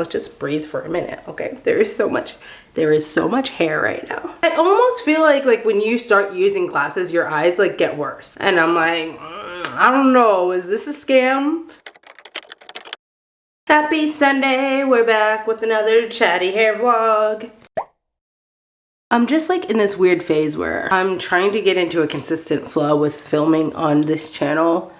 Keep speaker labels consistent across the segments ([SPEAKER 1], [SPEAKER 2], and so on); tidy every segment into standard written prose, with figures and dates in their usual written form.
[SPEAKER 1] let's just breathe for a minute, okay? There is so much hair right now. I almost feel like when you start using glasses, your eyes like get worse. And I'm like, I don't know, is this a scam? Happy Sunday, we're back with another chatty hair vlog. I'm just like in this weird phase where I'm trying to get into a consistent flow with filming on this channel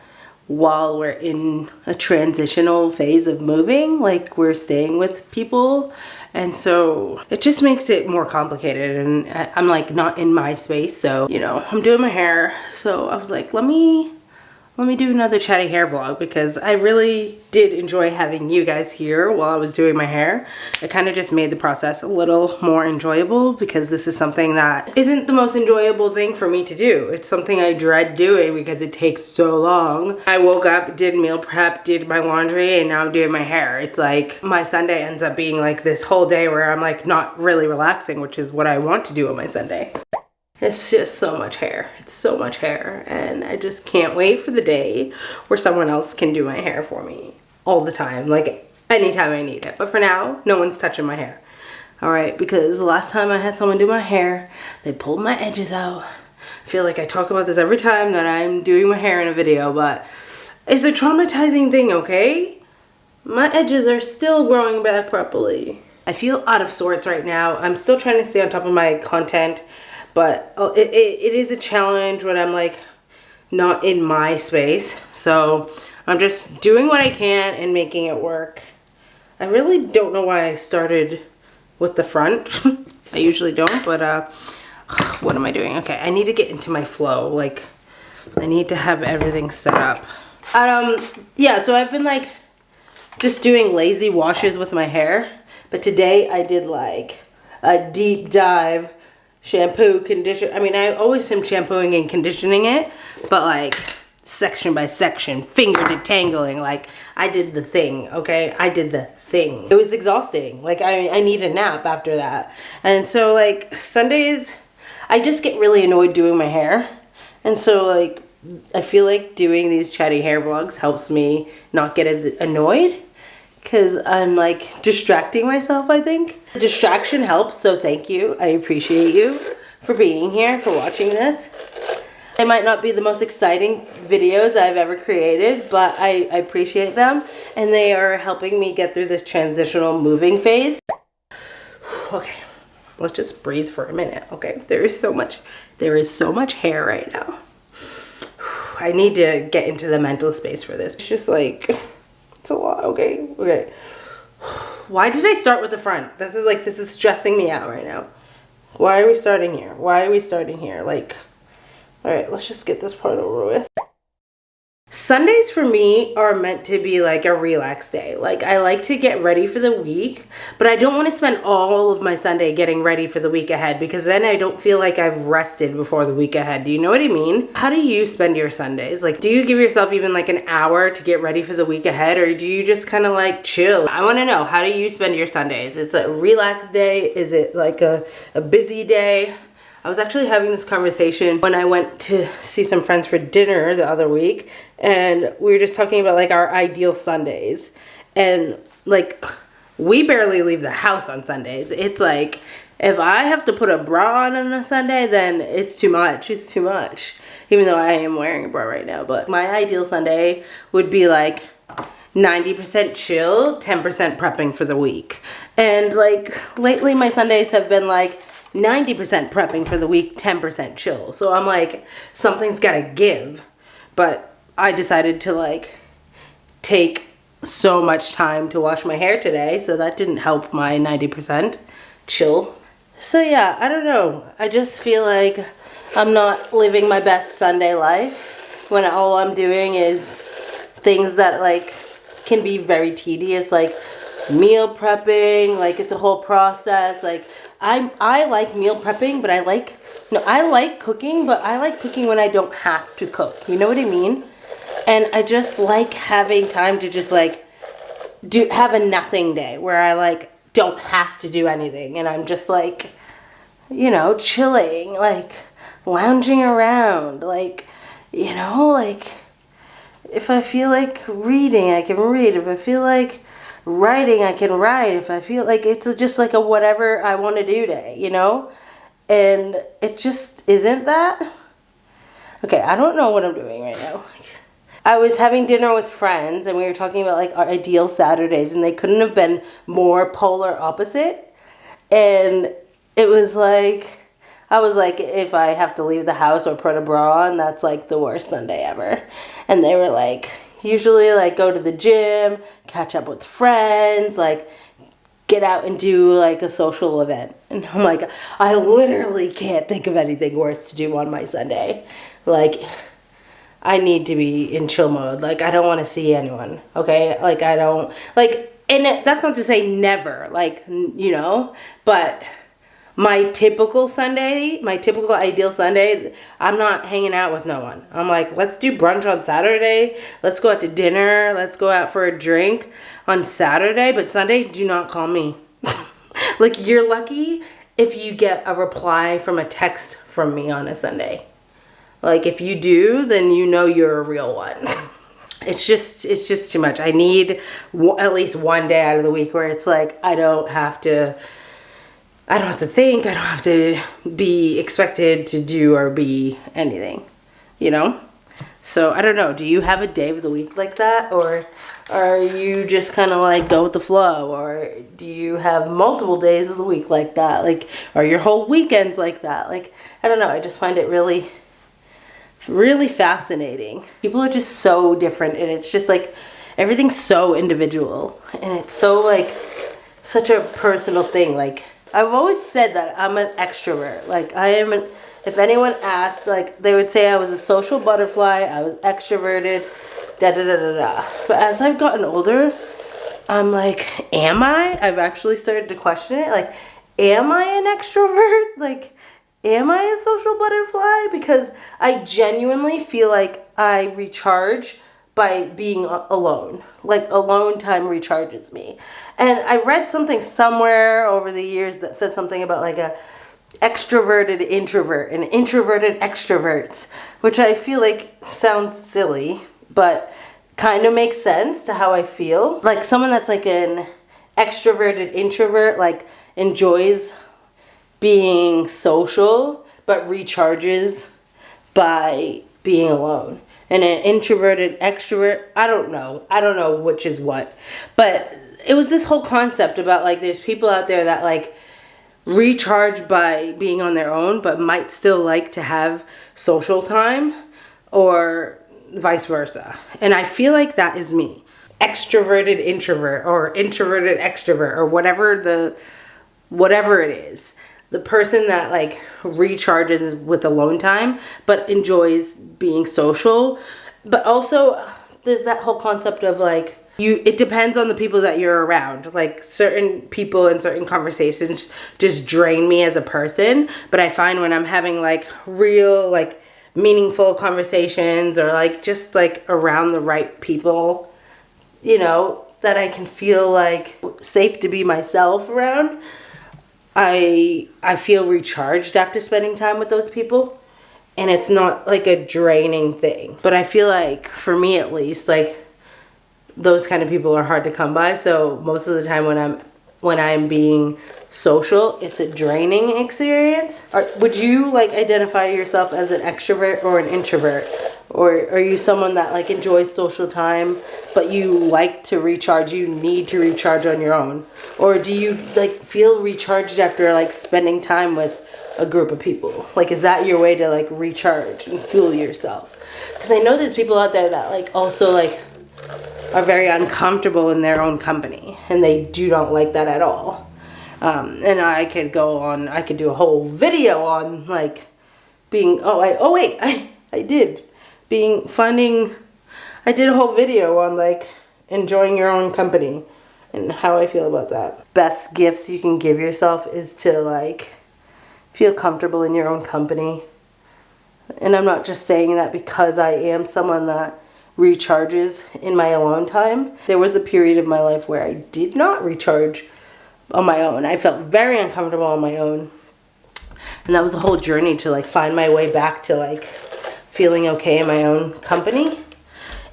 [SPEAKER 1] while we're in a transitional phase of moving, like we're staying with people. And so it just makes it more complicated, and I'm like not in my space. So, you know, I'm doing my hair. So I was like, let me do another chatty hair vlog because I really did enjoy having you guys here while I was doing my hair. It kind of just made the process a little more enjoyable because this is something that isn't the most enjoyable thing for me to do. It's something I dread doing because it takes so long. I woke up, did meal prep, did my laundry, and now I'm doing my hair. It's like my Sunday ends up being like this whole day where I'm like not really relaxing, which is what I want to do on my Sunday. It's just so much hair. It's so much hair, and I just can't wait for the day where someone else can do my hair for me all the time, like anytime I need it. But for now, no one's touching my hair. All right, because the last time I had someone do my hair, they pulled my edges out. I feel like I talk about this every time that I'm doing my hair in a video, but it's a traumatizing thing, okay? My edges are still growing back properly. I feel out of sorts right now. I'm still trying to stay on top of my content, but it is a challenge when I'm like not in my space. So I'm just doing what I can and making it work. I really don't know why I started with the front. I usually don't, but what am I doing? Okay, I need to get into my flow. Like I need to have everything set up. Yeah, so I've been like just doing lazy washes with my hair, but today I did like a deep dive shampoo, condition. I mean, I always am shampooing and conditioning it, but like section by section, finger detangling, like I did the thing, okay? I did the thing. It was exhausting. Like I need a nap after that. And so like Sundays, I just get really annoyed doing my hair. And so like, I feel like doing these chatty hair vlogs helps me not get as annoyed, because I'm like distracting myself, I think. Distraction helps, so thank you. I appreciate you for being here, for watching this. They might not be the most exciting videos I've ever created, but I appreciate them, and they are helping me get through this transitional moving phase. Okay, let's just breathe for a minute, okay? There is so much hair right now. I need to get into the mental space for this. It's just like, it's a lot, okay? Okay. Why did I start with the front? This is stressing me out right now. Why are we starting here? Why are we starting here? Like, all right, let's just get this part over with. Sundays for me are meant to be like a relax day. Like I like to get ready for the week, but I don't want to spend all of my Sunday getting ready for the week ahead, because then I don't feel like I've rested before the week ahead. Do you know what I mean? How do you spend your Sundays? Like, do you give yourself even like an hour to get ready for the week ahead, or do you just kind of like chill? I want to know, how do you spend your Sundays? It's a relaxed day? Is it like a busy day? I was actually having this conversation when I went to see some friends for dinner the other week, and we were just talking about like our ideal Sundays. And like, we barely leave the house on Sundays. It's like, if I have to put a bra on a Sunday, then it's too much. It's too much. Even though I am wearing a bra right now. But my ideal Sunday would be like 90% chill, 10% prepping for the week. And like, lately my Sundays have been like 90% prepping for the week, 10% chill. So I'm like, something's gotta give. But I decided to like take so much time to wash my hair today, so that didn't help my 90% chill. So yeah, I don't know. I just feel like I'm not living my best Sunday life when all I'm doing is things that like can be very tedious, like meal prepping. Like, it's a whole process. Like, I like meal prepping, but I like cooking, but I like cooking when I don't have to cook. You know what I mean? And I just like having time to just like have a nothing day where I like don't have to do anything, and I'm just like, you know, chilling, like lounging around, like, you know, like if I feel like reading, I can read. If I feel like writing, I can write. If I feel like it's just like a whatever I want to do day, you know? And it just isn't that. Okay, I don't know what I'm doing right now. I was having dinner with friends and we were talking about like our ideal Saturdays, and they couldn't have been more polar opposite. And it was like, I was like, if I have to leave the house or put a bra on, that's like the worst Sunday ever. And they were like, usually like go to the gym, catch up with friends, like get out and do like a social event. And I'm like, I literally can't think of anything worse to do on my Sunday. Like, I need to be in chill mode. Like, I don't want to see anyone, okay? Like, I don't, like, and that's not to say never, like, you know, but my typical Sunday, my typical ideal Sunday, I'm not hanging out with no one. I'm like, let's do brunch on Saturday. Let's go out to dinner. Let's go out for a drink on Saturday. But Sunday, do not call me. Like, you're lucky if you get a reply from a text from me on a Sunday. Like, if you do, then you know you're a real one. It's just too much. I need at least one day out of the week where it's like, I don't have to think, I don't have to be expected to do or be anything, you know? So, I don't know. Do you have a day of the week like that? Or are you just kind of like go with the flow? Or do you have multiple days of the week like that? Like, are your whole weekends like that? Like, I don't know. I just find it really fascinating. People are just so different, and it's just like everything's so individual, and it's so like such a personal thing. Like, I've always said that I'm an extrovert. Like, I am an, if anyone asked, like, they would say I was a social butterfly, I was extroverted, da da da da da. But as I've gotten older, I'm like, am I? I've actually started to question it. Like, am I an extrovert? Like, am I a social butterfly? Because I genuinely feel like I recharge by being alone. Like, alone time recharges me. And I read something somewhere over the years that said something about like a extroverted introvert and introverted extroverts, which I feel like sounds silly, but kind of makes sense to how I feel. Like, someone that's like an extroverted introvert, like, enjoys being social, but recharges by being alone. And an introverted extrovert, I don't know which is what. But it was this whole concept about like there's people out there that like recharge by being on their own, but might still like to have social time, or vice versa. And I feel like that is me. Extroverted introvert or introverted extrovert or whatever it is. The person that like recharges with alone time but enjoys being social. But also there's that whole concept of like it depends on the people that you're around. Like, certain people and certain conversations just drain me as a person, but I find when I'm having like real like meaningful conversations or like just like around the right people, you know, that I can feel like safe to be myself around, I feel recharged after spending time with those people, and it's not like a draining thing. But I feel like, for me at least, like those kind of people are hard to come by. So most of the time when I'm being social, it's a draining experience. Would you like identify yourself as an extrovert or an introvert? Or are you someone that like enjoys social time, but you like to recharge, you need to recharge on your own? Or do you like feel recharged after like spending time with a group of people? Like, is that your way to like recharge and fuel yourself? Because I know there's people out there that like also like are very uncomfortable in their own company, and they do not like that at all. And I could do a whole video on like being, I did a whole video on like enjoying your own company and how I feel about that. Best gifts you can give yourself is to like feel comfortable in your own company. And I'm not just saying that because I am someone that recharges in my alone time. There was a period of my life where I did not recharge on my own. I felt very uncomfortable on my own. And that was a whole journey to like find my way back to like feeling okay in my own company.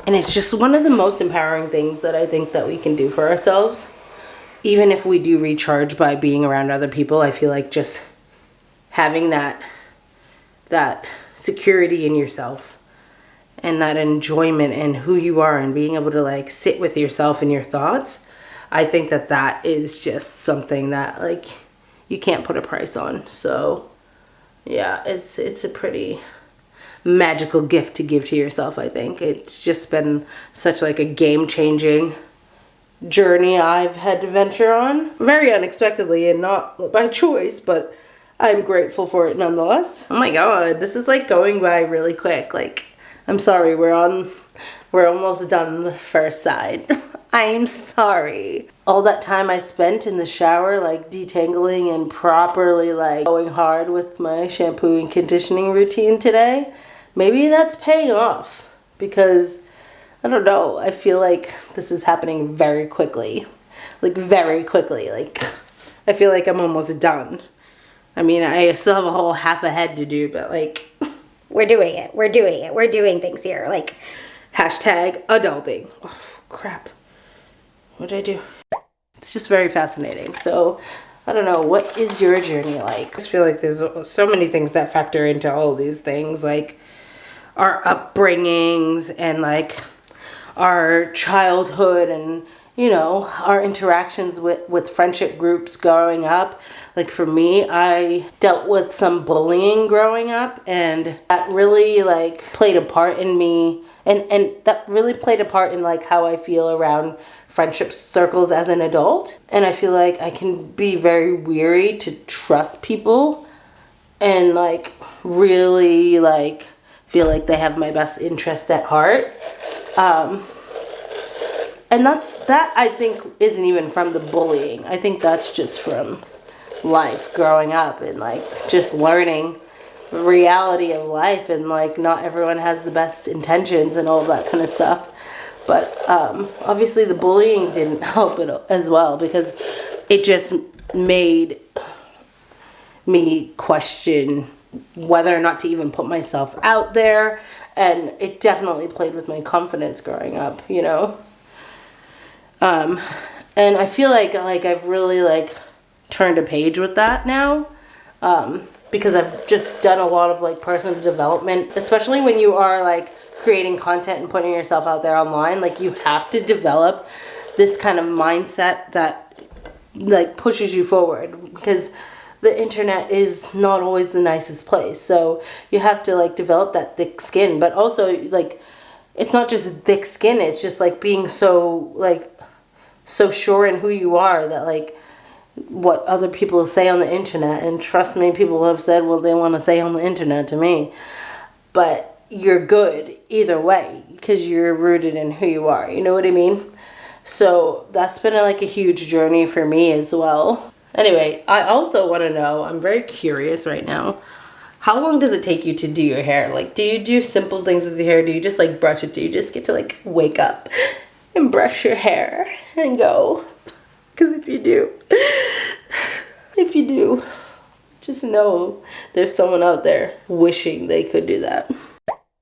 [SPEAKER 1] And it's just one of the most empowering things that I think that we can do for ourselves. even if we do recharge by being around other people, I feel like just having that security in yourself and that enjoyment in who you are and being able to like sit with yourself and your thoughts, I think that is just something that like you can't put a price on. So yeah, it's a pretty magical gift to give to yourself. I think it's just been such like a game-changing journey I've had to venture on, very unexpectedly and not by choice, but I'm grateful for it nonetheless. Oh my god, this is like going by really quick. Like, I'm sorry, we're almost done the first side. I'm sorry. All that time I spent in the shower like detangling and properly like going hard with my shampoo and conditioning routine today, maybe that's paying off, because I don't know, I feel like this is happening very quickly. Like very quickly. Like I feel like I'm almost done. I mean, I still have a whole half a head to do, but like
[SPEAKER 2] we're doing it. We're doing it. We're doing things here. Like
[SPEAKER 1] hashtag adulting. Oh, crap. What did I do? It's just very fascinating. So I don't know, what is your journey like? I just feel like there's so many things that factor into all these things, like our upbringings and like our childhood and, you know, our interactions with friendship groups growing up. Like for me, I dealt with some bullying growing up, and that really like played a part in me, and that really played a part in like how I feel around friendship circles as an adult. And I feel like I can be very weary to trust people and like really like feel like they have my best interest at heart. And that I think isn't even from the bullying. I think that's just from life growing up and like just learning the reality of life, and like not everyone has the best intentions and all that kind of stuff. But obviously the bullying didn't help it as well, because it just made me question whether or not to even put myself out there, and it definitely played with my confidence growing up, you know. And I feel like I've really like turned a page with that now, because I've just done a lot of like personal development, especially when you are like creating content and putting yourself out there online. Like you have to develop this kind of mindset that like pushes you forward, because the internet is not always the nicest place. So you have to like develop that thick skin, but also like it's not just thick skin, it's just like being so sure in who you are that like what other people say on the internet, and trust me, people have said what they want to say on the internet to me, but you're good either way because you're rooted in who you are, you know what I mean? So that's been like a huge journey for me as well. Anyway, I also want to know, I'm very curious right now, how long does it take you to do your hair? Like, do you do simple things with your hair? Do you just like brush it? Do you just get to like wake up and brush your hair and go? Because if you do, just know there's someone out there wishing they could do that.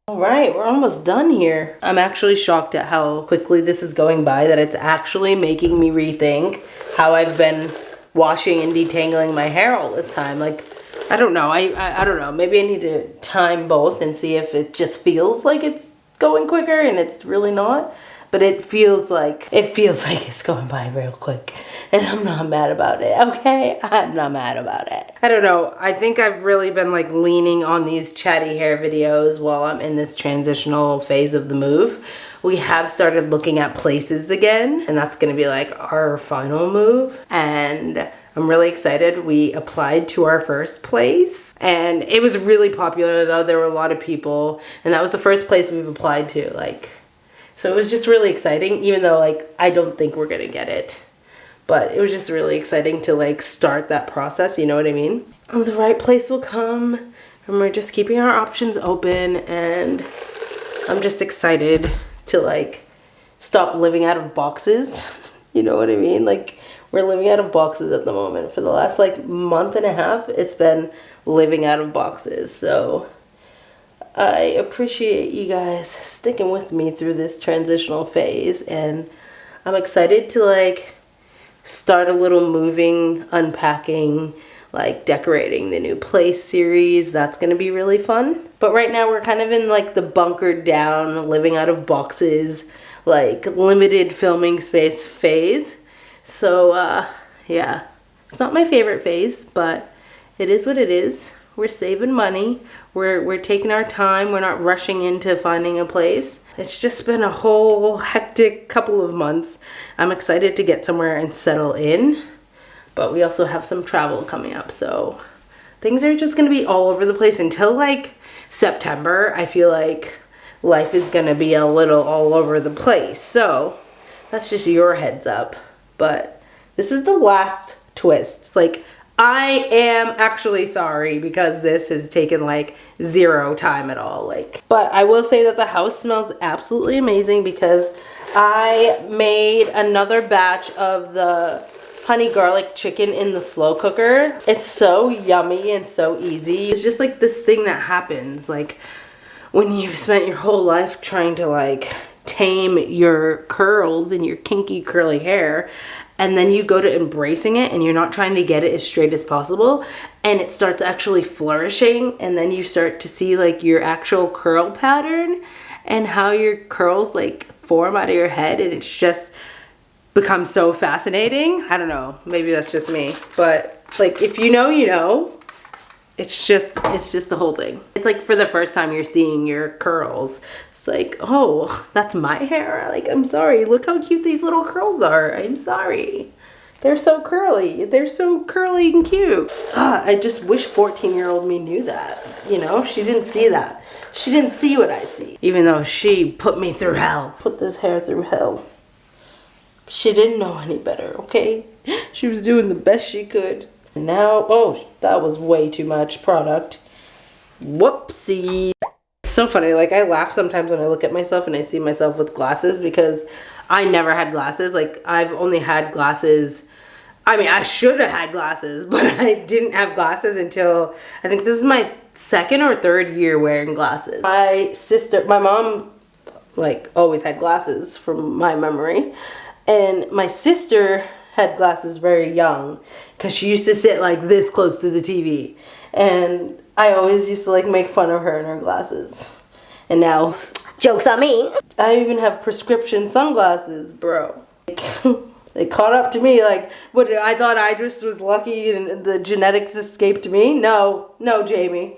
[SPEAKER 1] All right, we're almost done here. I'm actually shocked at how quickly this is going by, that it's actually making me rethink how I've been washing and detangling my hair all this time. Like, I don't know. I don't know. Maybe I need to time both and see if it just feels like it's going quicker and it's really not. But it feels like it's going by real quick, and I'm not mad about it, okay? I'm not mad about it. I don't know. I think I've really been like leaning on these chatty hair videos while I'm in this transitional phase of the move. We have started looking at places again, and that's going to be like our final move. And I'm really excited. We applied to our first place, and it was really popular though. There were a lot of people, and that was the first place we've applied to, like. So it was just really exciting, even though like I don't think we're gonna get it. But it was just really exciting to like start that process, you know what I mean? And the right place will come, and we're just keeping our options open, and I'm just excited to like stop living out of boxes. You know what I mean? Like we're living out of boxes at the moment. For the last like month and a half, it's been living out of boxes. So I appreciate you guys sticking with me through this transitional phase, and I'm excited to like start a little moving, unpacking, like decorating the new place series. That's gonna be really fun. But right now we're kind of in like the bunkered down, living out of boxes, like limited filming space phase. So yeah, it's not my favorite phase, but it is what it is. We're saving money. We're taking our time. We're not rushing into finding a place. It's just been a whole hectic couple of months. I'm excited to get somewhere and settle in, but we also have some travel coming up. So things are just gonna be all over the place until like September. I feel like life is gonna be a little all over the place. So that's just your heads up. But this is the last twist. Like, I am actually sorry because this has taken like zero time at all. But I will say that the house smells absolutely amazing because I made another batch of the honey garlic chicken in the slow cooker. It's so yummy and so easy. It's just like this thing that happens like when you've spent your whole life trying to like tame your curls and your kinky curly hair, and then you go to embracing it and you're not trying to get it as straight as possible, and it starts actually flourishing, and then you start to see like your actual curl pattern and how your curls like form out of your head, and it's just becomes so fascinating. I don't know, maybe that's just me, but like if you know, you know. It's just the whole thing. It's like for the first time you're seeing your curls. It's like, oh, that's my hair. Like, I'm sorry. Look how cute these little curls are. I'm sorry. They're so curly. They're so curly and cute. I just wish 14-year-old me knew that. You know, she didn't see that. She didn't see what I see. Even though she put me through hell. Put this hair through hell. She didn't know any better, okay? She was doing the best she could. And now, oh, that was way too much product. Whoopsie. It's so funny, like I laugh sometimes when I look at myself and I see myself with glasses because I never had glasses. Like I've only had glasses, I mean I should have had glasses, but I didn't have glasses until, I think this is my second or third year wearing glasses. My mom like always had glasses from my memory, and my sister had glasses very young because she used to sit like this close to the TV, and I always used to like make fun of her and her glasses. And now,
[SPEAKER 2] Joke's on me.
[SPEAKER 1] I even have prescription sunglasses, bro. They caught up to me. Like, what, I thought I just was lucky and the genetics escaped me? No, Jamie.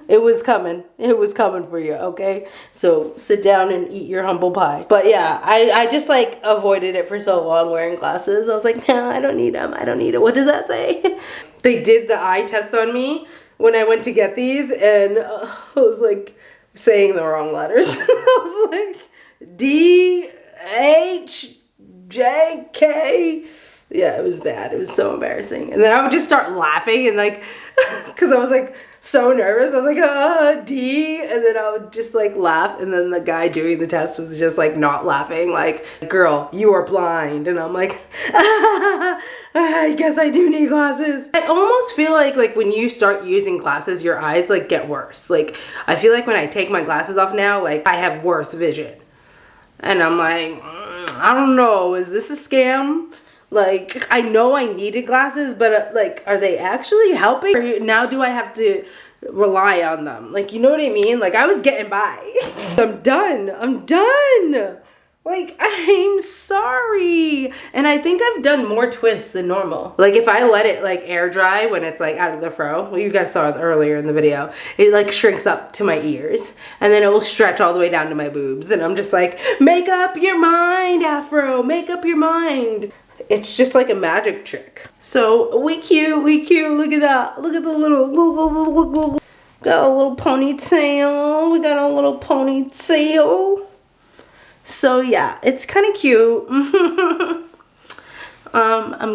[SPEAKER 1] It was coming. It was coming for you, okay? So sit down and eat your humble pie. But yeah, I just like avoided it for so long wearing glasses. I was like, no, I don't need them. I don't need it. What does that say? They did the eye test on me when I went to get these, and I was like saying the wrong letters. I was like, D-H-J-K. Yeah, it was bad. It was so embarrassing. And then I would just start laughing and like, because I was like, so nervous. I was like, D, and then I would just like laugh, and then the guy doing the test was just like not laughing, like, girl, you are blind. And I'm like, I guess I do need glasses. I almost feel like when you start using glasses, your eyes like get worse. Like I feel like when I take my glasses off now, like I have worse vision, and I'm like, I don't know, is this a scam? Like, I know I needed glasses, but like, are they actually helping? Or now do I have to rely on them? Like, you know what I mean? Like, I was getting by. I'm done. Like, I'm sorry. And I think I've done more twists than normal. Like, if I let it like air dry when it's like out of the fro, well, you guys saw it earlier in the video, it like shrinks up to my ears, and then it will stretch all the way down to my boobs. And I'm just like, make up your mind, Afro, make up your mind. It's just like a magic trick. So we cute. Look at that. Look at the little, got a little ponytail. We got a little ponytail. So yeah, it's kind of cute. I'm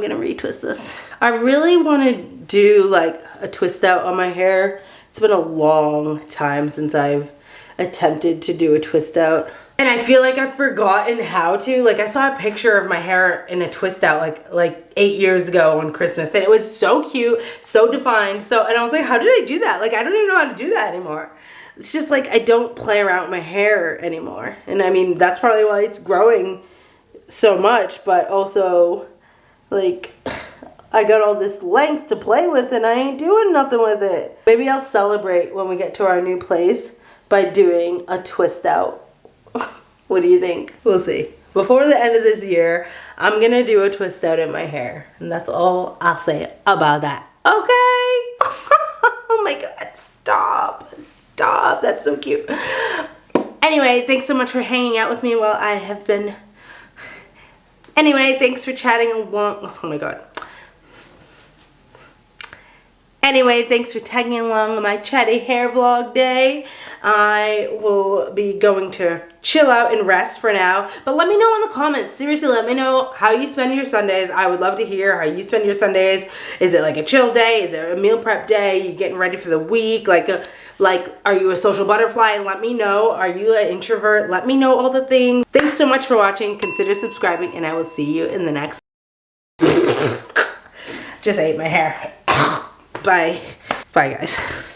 [SPEAKER 1] gonna retwist this. I really want to do like a twist out on my hair. It's been a long time since I've attempted to do a twist out. And I feel like I've forgotten how to. Like, I saw a picture of my hair in a twist out like 8 years ago on Christmas, and it was so cute, so defined. And I was like, how did I do that? Like, I don't even know how to do that anymore. It's just like I don't play around with my hair anymore. And I mean, that's probably why it's growing so much, but also Like, I got all this length to play with and I ain't doing nothing with it. Maybe I'll celebrate when we get to our new place by doing a twist out. What do you think? We'll see. Before the end of this year, I'm gonna do a twist out in my hair. And that's all I'll say about that. Okay? Oh my God, stop. Stop, that's so cute. Anyway, thanks so much for hanging out with me while I have been... Anyway, thanks for chatting along. Oh my God. Anyway, thanks for tagging along on my chatty hair vlog day. I will be going to chill out and rest for now. But let me know in the comments. Seriously, let me know how you spend your Sundays. I would love to hear how you spend your Sundays. Is it like a chill day? Is it a meal prep day? You getting ready for the week? Like, are you a social butterfly? Let me know. Are you an introvert? Let me know all the things. Thanks so much for watching. Consider subscribing, and I will see you in the next. Just ate my hair. Bye. Bye, guys.